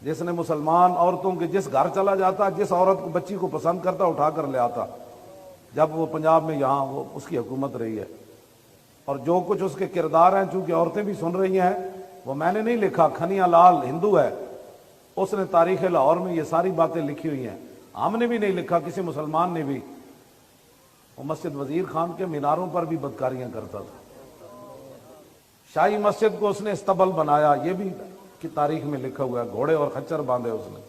جس نے مسلمان عورتوں کے جس گھر چلا جاتا، جس عورت کو بچی کو پسند کرتا اٹھا کر لے آتا، جب وہ پنجاب میں یہاں وہ اس کی حکومت رہی ہے۔ اور جو کچھ اس کے کردار ہیں، چونکہ عورتیں بھی سن رہی ہیں، وہ میں نے نہیں لکھا، کھنیا لال ہندو ہے، اس نے تاریخ لاہور میں یہ ساری باتیں لکھی ہوئی ہیں، ہم نے بھی نہیں لکھا، کسی مسلمان نے بھی۔ وہ مسجد وزیر خان کے میناروں پر بھی بدکاریاں کرتا تھا۔ شاہی مسجد کو اس نے استبل بنایا، یہ بھی کی تاریخ میں لکھا ہوا ہے، گھوڑے اور خچر باندھے اس نے۔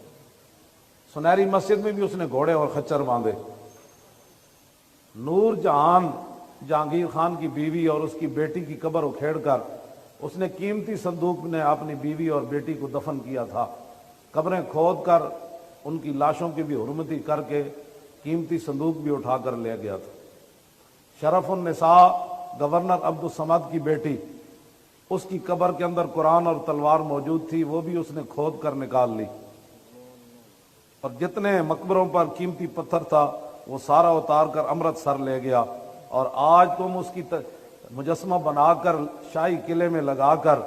سنہری مسجد میں بھی اس نے گھوڑے اور خچر باندھے۔ نور جہان جہانگیر خان کی بیوی اور اس کی بیٹی کی قبر اکھیڑ کر اس نے قیمتی صندوق میں اپنی بیوی اور بیٹی کو دفن کیا تھا۔ قبریں کھود کر ان کی لاشوں کی بھی حرمتی کر کے قیمتی صندوق بھی اٹھا کر لے گیا تھا۔ شرف النساء گورنر عبد الصمد کی بیٹی، اس کی قبر کے اندر قرآن اور تلوار موجود تھی، وہ بھی اس نے کھود کر نکال لی۔ اور جتنے مقبروں پر قیمتی پتھر تھا وہ سارا اتار کر امرتسر لے گیا۔ اور آج تم اس کی مجسمہ بنا کر شاہی قلعے میں لگا کر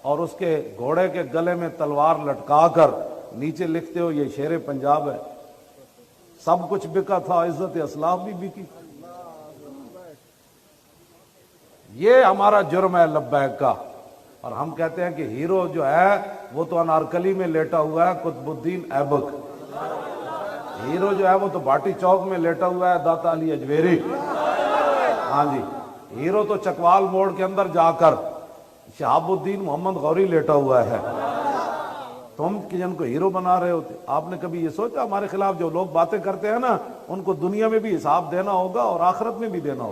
اور اس کے گھوڑے کے گلے میں تلوار لٹکا کر نیچے لکھتے ہو یہ شیر پنجاب ہے۔ سب کچھ بکا تھا، عزت اسلاف بھی بکی۔ یہ ہمارا جرم ہے لبیک کا۔ اور ہم کہتے ہیں کہ ہیرو جو ہے وہ تو انارکلی میں لیٹا ہوا ہے، قطب الدین ایبک۔ ہیرو جو ہے وہ تو بھاٹی چوک میں لیٹا ہوا ہے، داتا علی اجویری۔ ہاں جی، ہیرو تو چکوال موڑ کے اندر جا کر شہاب الدین محمد غوری لیٹا ہوا ہے۔ تم جن کو ہیرو بنا رہے ہوتے، آپ نے کبھی یہ سوچا ہمارے خلاف جو لوگ باتیں کرتے ہیں نا، ان کو دنیا میں بھی حساب دینا ہوگا اور آخرت میں بھی دینا ہوگا۔